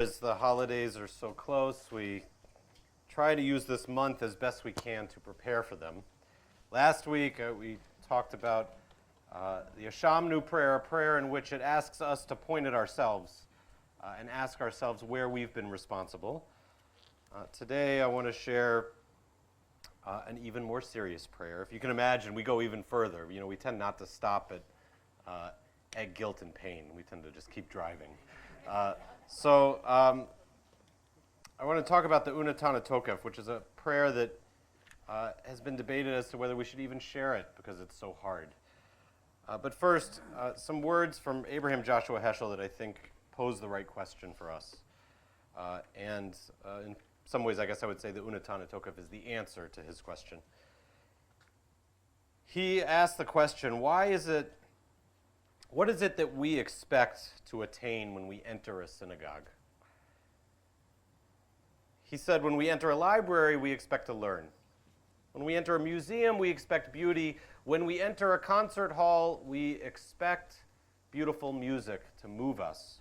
As the holidays are so close, we try to use this month as best we can to prepare for them. Last week, we talked about the Ashamnu prayer, a prayer in which it asks us to point at ourselves and ask ourselves where we've been responsible. Today, I want to share an even more serious prayer. If you can imagine, we go even further. You know, we tend not to stop at guilt and pain. We tend to just keep driving. So I want to talk about the Unatana Tokef, which is a prayer that has been debated as to whether we should even share it because it's so hard. But first, some words from Abraham Joshua Heschel that I think pose the right question for us. And in some ways, I guess I would say the Unatana Tokef is the answer to his question. He asked the question, what is it that we expect to attain when we enter a synagogue? He said, when we enter a library, we expect to learn. When we enter a museum, we expect beauty. When we enter a concert hall, we expect beautiful music to move us.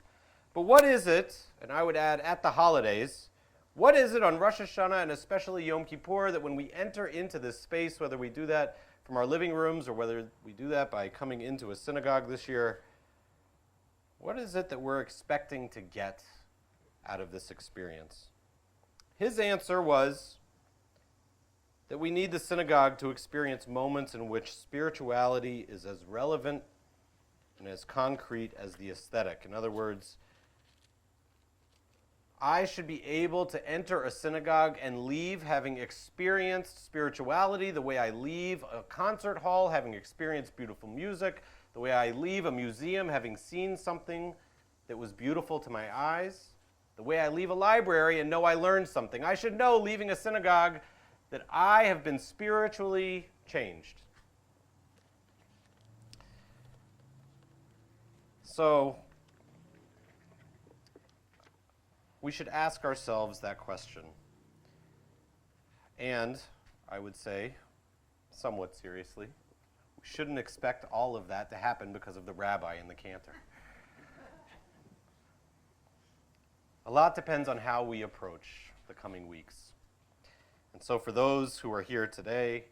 But what is it, and I would add at the holidays, what is it on Rosh Hashanah and especially Yom Kippur that when we enter into this space, whether we do that from our living rooms or whether we do that by coming into a synagogue this year, what is it that we're expecting to get out of this experience? His answer was that we need the synagogue to experience moments in which spirituality is as relevant and as concrete as the aesthetic. In other words, I should be able to enter a synagogue and leave having experienced spirituality the way I leave a concert hall having experienced beautiful music, the way I leave a museum having seen something that was beautiful to my eyes, the way I leave a library and know I learned something. I should know, leaving a synagogue, that I have been spiritually changed. So, we should ask ourselves that question. And, I would say, somewhat seriously, we shouldn't expect all of that to happen because of the rabbi and the cantor. A lot depends on how we approach the coming weeks. And so for those who are here today,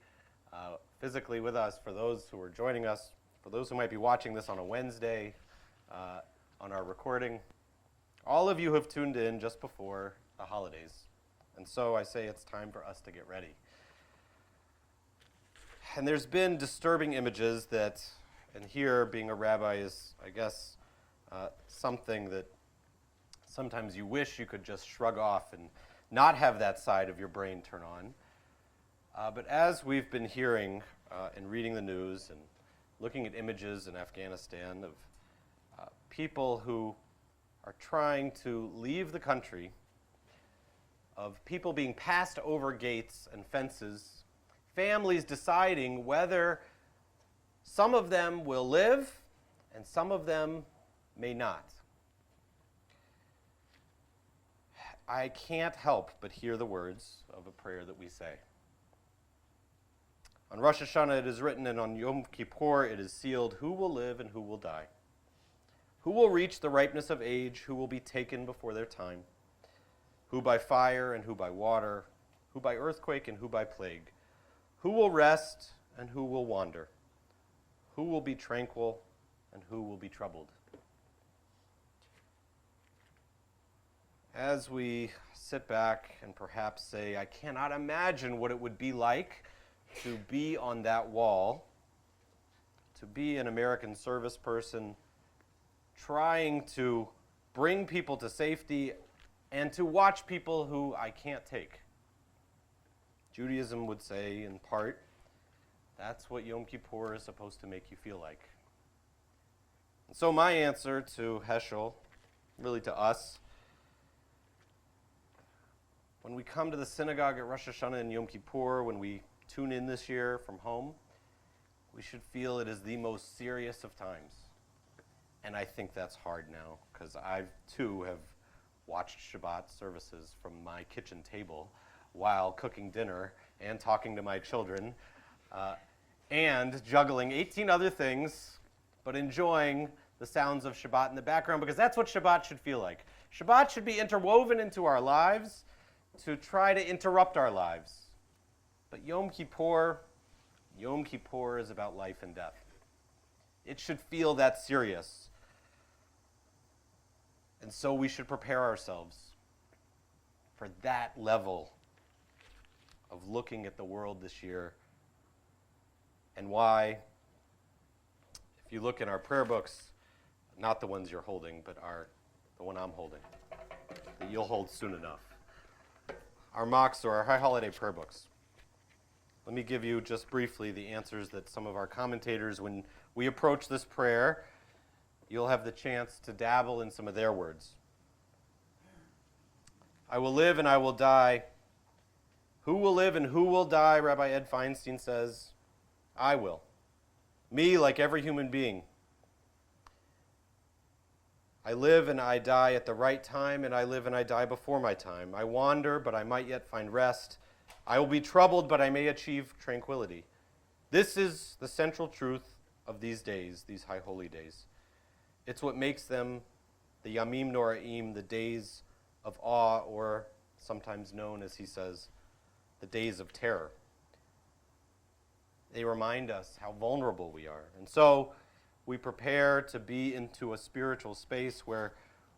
physically with us, for those who are joining us, for those who might be watching this on a Wednesday, on our recording, all of you have tuned in just before the holidays. And so I say it's time for us to get ready. And there's been disturbing images that, and here being a rabbi is, I guess, something that sometimes you wish you could just shrug off and not have that side of your brain turn on. But as we've been hearing and reading the news and looking at images in Afghanistan of people who are trying to leave the country, of people being passed over gates and fences, families deciding whether some of them will live and some of them may not. I can't help but hear the words of a prayer that we say. On Rosh Hashanah it is written, and on Yom Kippur it is sealed, who will live and who will die? Who will reach the ripeness of age? Who will be taken before their time? Who by fire and who by water? Who by earthquake and who by plague? Who will rest and who will wander? Who will be tranquil and who will be troubled? As we sit back and perhaps say, I cannot imagine what it would be like to be on that wall, to be an American service person, trying to bring people to safety and to watch people who I can't take. Judaism would say, in part, that's what Yom Kippur is supposed to make you feel like. And so my answer to Heschel, really to us, when we come to the synagogue at Rosh Hashanah and Yom Kippur, when we tune in this year from home, we should feel it is the most serious of times. And I think that's hard now, because I, too, have watched Shabbat services from my kitchen table while cooking dinner and talking to my children and juggling 18 other things, but enjoying the sounds of Shabbat in the background, because that's what Shabbat should feel like. Shabbat should be interwoven into our lives to try to interrupt our lives. But Yom Kippur is about life and death. It should feel that serious. And so we should prepare ourselves for that level of looking at the world this year. And why, if you look in our prayer books, not the ones you're holding, but the one I'm holding, that you'll hold soon enough, our mocks or our high holiday prayer books. Let me give you just briefly the answers that some of our commentators, when we approach this prayer, you'll have the chance to dabble in some of their words. I will live and I will die. Who will live and who will die? Rabbi Ed Feinstein says, I will. Me, like every human being. I live and I die at the right time, and I live and I die before my time. I wander, but I might yet find rest. I will be troubled, but I may achieve tranquility. This is the central truth of these days, these high holy days. It's what makes them the Yamim Noraim, the days of awe, or sometimes known, as he says, the days of terror. They remind us how vulnerable we are. And so we prepare to be into a spiritual space where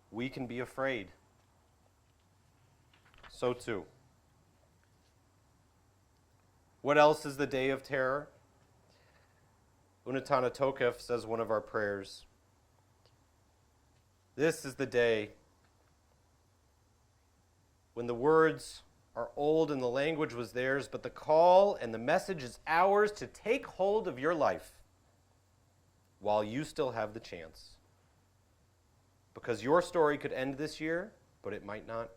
we can be afraid. So too. What else is the day of terror? Unatana Tokef says one of our prayers. This is the day when the words are old and the language was theirs, but the call and the message is ours to take hold of your life while you still have the chance. Because your story could end this year, but it might not.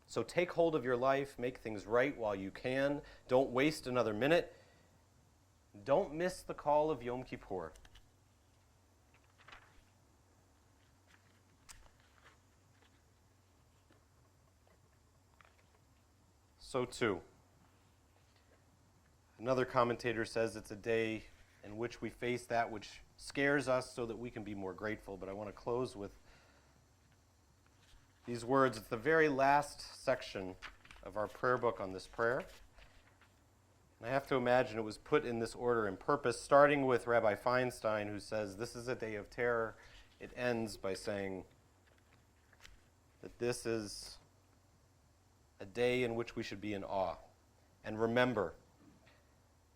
So take hold of your life, make things right while you can. Don't waste another minute. Don't miss the call of Yom Kippur. So too, another commentator says it's a day in which we face that which scares us so that we can be more grateful. But I want to close with these words. It's the very last section of our prayer book on this prayer. And I have to imagine it was put in this order in purpose, starting with Rabbi Feinstein, who says, this is a day of terror. It ends by saying that this is a day in which we should be in awe and remember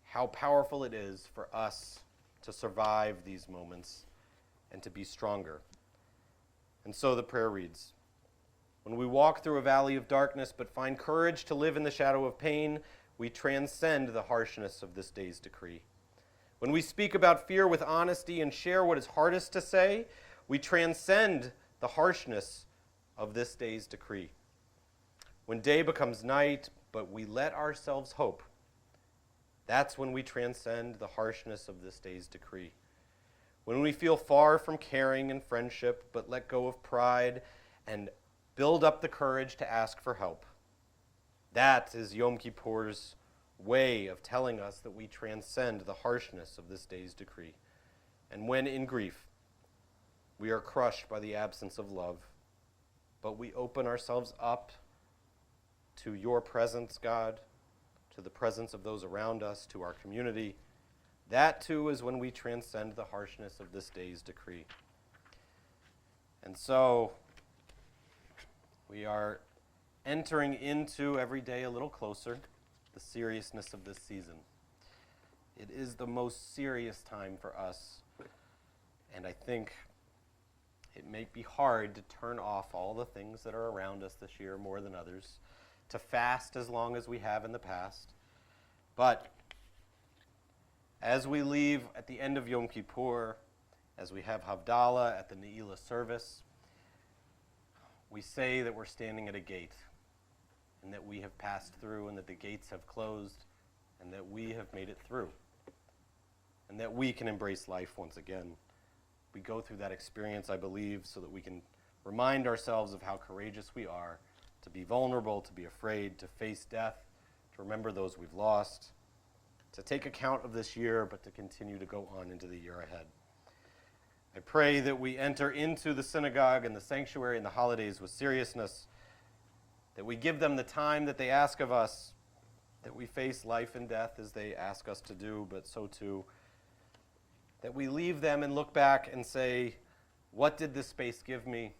how powerful it is for us to survive these moments and to be stronger. And so the prayer reads, when we walk through a valley of darkness but find courage to live in the shadow of pain, we transcend the harshness of this day's decree. When we speak about fear with honesty and share what is hardest to say, we transcend the harshness of this day's decree. When day becomes night, but we let ourselves hope, that's when we transcend the harshness of this day's decree. When we feel far from caring and friendship, but let go of pride and build up the courage to ask for help. That is Yom Kippur's way of telling us that we transcend the harshness of this day's decree. And when in grief, we are crushed by the absence of love, but we open ourselves up to your presence, God, to the presence of those around us, to our community. That too is when we transcend the harshness of this day's decree. And so we are entering into every day a little closer the seriousness of this season. It is the most serious time for us, and I think it may be hard to turn off all the things that are around us this year more than others, to fast as long as we have in the past. But as we leave at the end of Yom Kippur, as we have Havdalah at the Ne'ilah service, we say that we're standing at a gate, and that we have passed through, and that the gates have closed, and that we have made it through, and that we can embrace life once again. We go through that experience, I believe, so that we can remind ourselves of how courageous we are to be vulnerable, to be afraid, to face death, to remember those we've lost, to take account of this year, but to continue to go on into the year ahead. I pray that we enter into the synagogue and the sanctuary and the holidays with seriousness, that we give them the time that they ask of us, that we face life and death as they ask us to do, but so too, that we leave them and look back and say, what did this space give me?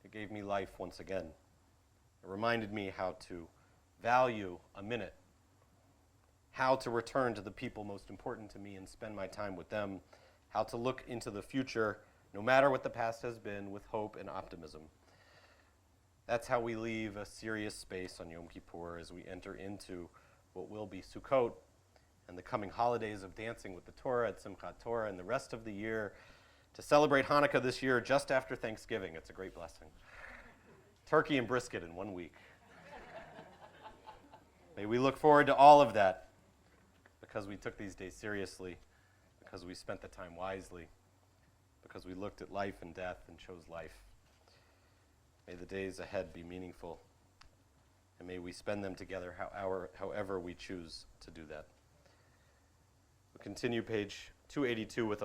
It gave me life once again. It reminded me how to value a minute, how to return to the people most important to me and spend my time with them, how to look into the future, no matter what the past has been, with hope and optimism. That's how we leave a serious space on Yom Kippur as we enter into what will be Sukkot and the coming holidays of dancing with the Torah at Simchat Torah and the rest of the year to celebrate Hanukkah this year just after Thanksgiving. It's a great blessing. Turkey and brisket in 1 week. May we look forward to all of that because we took these days seriously, because we spent the time wisely, because we looked at life and death and chose life. May the days ahead be meaningful, and may we spend them together however we choose to do that. We'll continue page 282 with a